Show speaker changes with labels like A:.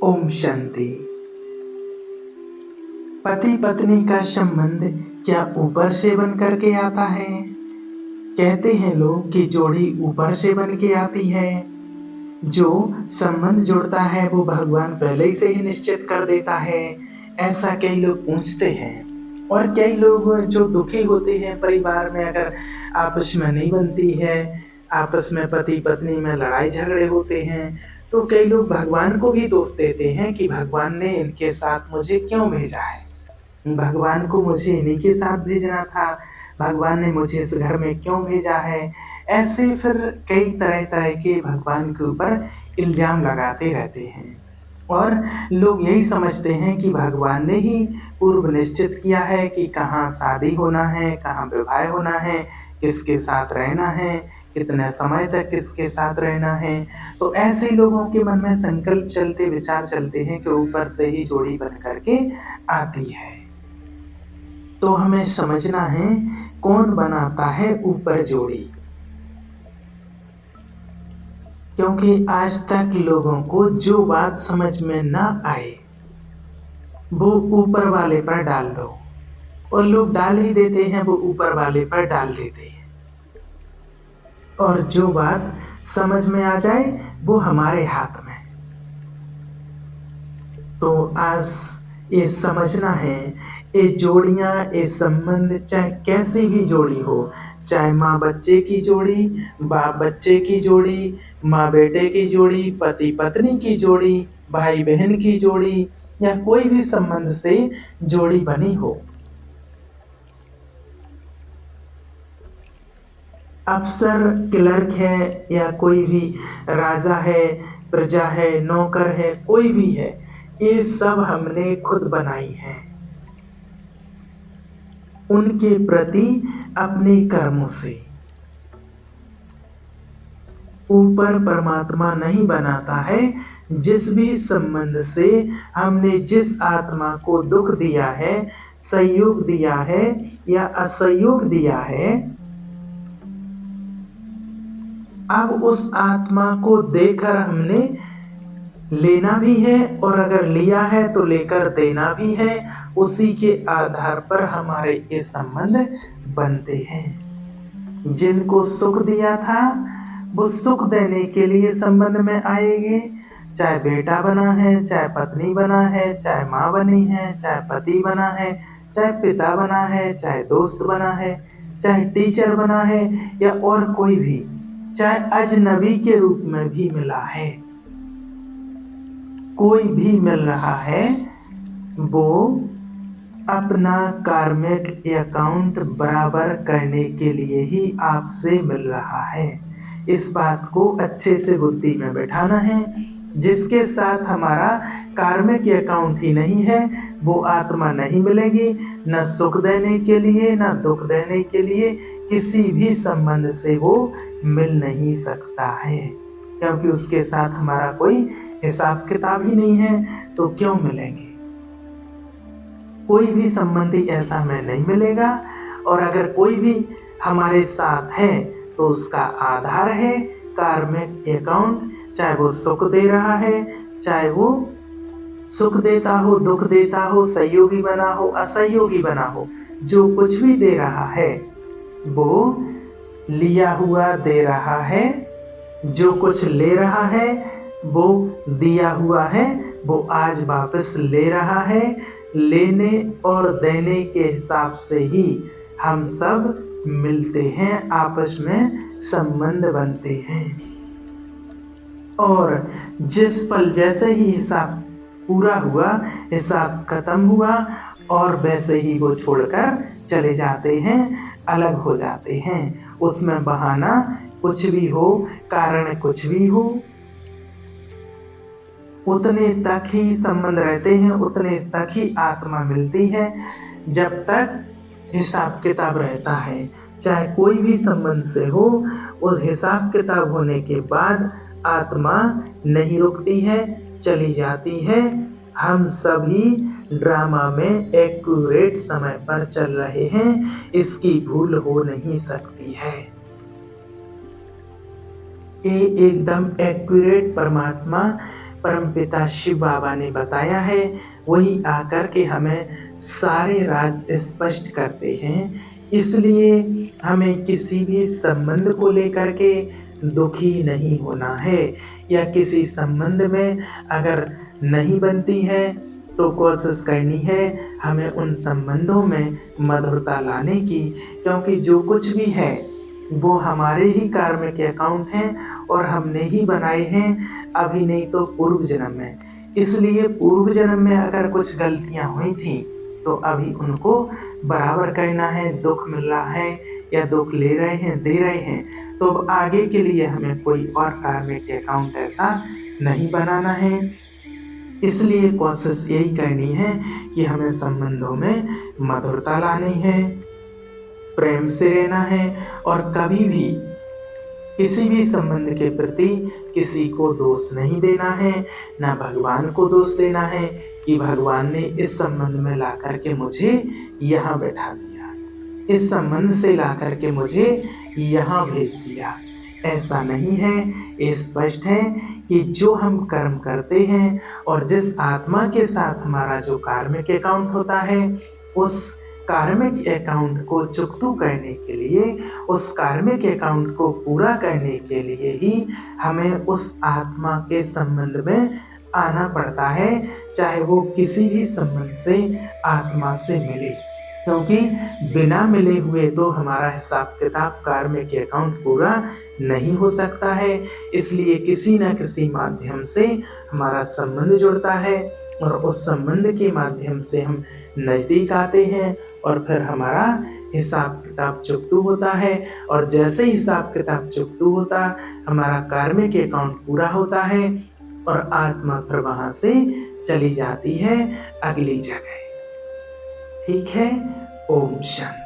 A: ओम शांति। पति पत्नी का संबंध क्या ऊपर से बन करके आता है? कहते हैं लोग कि जोड़ी ऊपर से बन के आती है। जो संबंध जुड़ता है वो भगवान पहले से ही निश्चित कर देता है, ऐसा कई लोग पूछते हैं। और कई लोग जो दुखी होते हैं परिवार में, अगर आपस में नहीं बनती है, आपस में पति पत्नी में लड़ाई झगड़े होते हैं, तो कई लोग भगवान को भी दोष देते हैं कि भगवान ने इनके साथ मुझे क्यों भेजा है, भगवान को मुझे इन्हीं के साथ भेजना था, भगवान ने मुझे इस घर में क्यों भेजा है। ऐसे फिर कई तरह तरह के भगवान के ऊपर इल्ज़ाम लगाते रहते हैं और लोग यही समझते हैं कि भगवान ने ही पूर्व निश्चित किया है कि कहाँ शादी होना है, कहाँ विवाह होना है, किसके साथ रहना है, कितने समय तक किसके साथ रहना है। तो ऐसे लोगों के मन में संकल्प चलते, विचार चलते हैं कि ऊपर से ही जोड़ी बन करके आती है। तो हमें समझना है कौन बनाता है ऊपर जोड़ी, क्योंकि आज तक लोगों को जो बात समझ में ना आए वो ऊपर वाले पर डाल दो, और लोग डाल ही देते हैं, वो ऊपर वाले पर डाल देते हैं। और जो बात समझ में आ जाए वो हमारे हाथ में। तो आज ये समझना है, ये जोड़ियाँ, ये संबंध चाहे कैसी भी जोड़ी हो, चाहे माँ बच्चे की जोड़ी, बाप बच्चे की जोड़ी, माँ बेटे की जोड़ी, पति पत्नी की जोड़ी, भाई बहन की जोड़ी, या कोई भी संबंध से जोड़ी बनी हो, अफसर क्लर्क है या कोई भी राजा है, प्रजा है, नौकर है, कोई भी है, ये सब हमने खुद बनाई है उनके प्रति अपने कर्मों से। ऊपर परमात्मा नहीं बनाता है। जिस भी संबंध से हमने जिस आत्मा को दुख दिया है, सहयोग दिया है या असहयोग दिया है, अब उस आत्मा को देकर हमने लेना भी है, और अगर लिया है तो लेकर देना भी है। उसी के आधार पर हमारे ये संबंध बनते हैं। जिनको सुख दिया था वो सुख देने के लिए संबंध में आएंगे, चाहे बेटा बना है, चाहे पत्नी बना है, चाहे माँ बनी है, चाहे पति बना है, चाहे पिता बना है, चाहे दोस्त बना है, चाहे टीचर बना है, या और कोई भी, चाहे अजनबी के रूप में भी मिला है, कोई भी मिल रहा है, वो अपना कार्मिक अकाउंट बराबर करने के लिए ही आपसे मिल रहा है। इस बात को अच्छे से बुद्धि में बैठाना है। जिसके साथ हमारा कार्मिक अकाउंट ही नहीं है, वो आत्मा नहीं मिलेगी, न सुख देने के लिए न दुख देने के लिए, किसी भी संबंध से वो मिल नहीं सकता है, क्योंकि उसके साथ हमारा कोई हिसाब किताब ही नहीं है। तो क्यों मिलेंगे? कोई भी संबंधी ऐसा में नहीं मिलेगा। और अगर कोई भी हमारे साथ है तो उसका आधार है कार्मिक अकाउंट, चाहे वो सुख दे रहा है, चाहे वो सुख देता हो, दुख देता हो, सहयोगी बना हो, असहयोगी बना हो, जो कुछ भी दे रहा है वो लिया हुआ दे रहा है, जो कुछ ले रहा है वो दिया हुआ है, वो आज वापस ले रहा है। लेने और देने के हिसाब से ही हम सब मिलते हैं, आपस में संबंध बनते हैं। और जिस पल जैसे ही हिसाब पूरा हुआ, हिसाब खत्म हुआ, और वैसे ही वो छोड़कर चले जाते हैं, अलग हो जाते हैं। उसमें बहाना कुछ भी हो, कारण कुछ भी हो, उतने तक ही संबंध रहते हैं, उतने तक ही आत्मा मिलती है। जब तक हिसाब किताब रहता है, चाहे कोई भी संबंध से हो, उस हिसाब किताब होने के बाद आत्मा नहीं रुकती है, चली जाती है। हम सभी ड्रामा में एक्यूरेट समय पर चल रहे हैं, इसकी भूल हो नहीं सकती है। ये एकदम एक्यूरेट परमात्मा परमपिता शिव बाबा ने बताया है वही आकर के हमें सारे राज स्पष्ट करते हैं। इसलिए हमें किसी भी संबंध को लेकर के दुखी नहीं होना है, या किसी संबंध में अगर नहीं बनती है तो कोशिश करनी है हमें उन संबंधों में मधुरता लाने की, क्योंकि जो कुछ भी है वो हमारे ही कार्मिक अकाउंट हैं और हमने ही बनाए हैं, अभी नहीं तो पूर्व जन्म में। इसलिए पूर्व जन्म में अगर कुछ गलतियां हुई थी तो अभी उनको बराबर करना है। दुख मिल रहा है या दुख ले रहे हैं, दे रहे हैं, तो अब आगे के लिए हमें कोई और कार्मिक अकाउंट ऐसा नहीं बनाना है। इसलिए कोशिश यही करनी है कि हमें संबंधों में मधुरता लानी है, प्रेम से रहना है, और कभी भी किसी भी संबंध के प्रति किसी को दोष नहीं देना है, ना भगवान को दोष देना है कि भगवान ने इस संबंध में ला करके मुझे यहाँ बैठा दिया, इस संबंध से ला करके मुझे यहाँ भेज दिया। ऐसा नहीं है। ये स्पष्ट है कि जो हम कर्म करते हैं और जिस आत्मा के साथ हमारा जो कार्मिक अकाउंट होता है, उस कार्मिक अकाउंट को चुकतू करने के लिए, उस कार्मिक अकाउंट को पूरा करने के लिए ही हमें उस आत्मा के संबंध में आना पड़ता है, चाहे वो किसी भी संबंध से आत्मा से मिले, क्योंकि बिना मिले हुए तो हमारा हिसाब किताब कार्मिक अकाउंट पूरा नहीं हो सकता है। इसलिए किसी न किसी माध्यम से हमारा संबंध जुड़ता है और उस संबंध के माध्यम से हम नज़दीक आते हैं और फिर हमारा हिसाब किताब चुकतू होता है, और जैसे हिसाब किताब चुकतू होता हमारा कार्मिक अकाउंट पूरा होता है और आत्मा फिर वहाँ से चली जाती है अगली जगह। ठीक है। ओम शांति।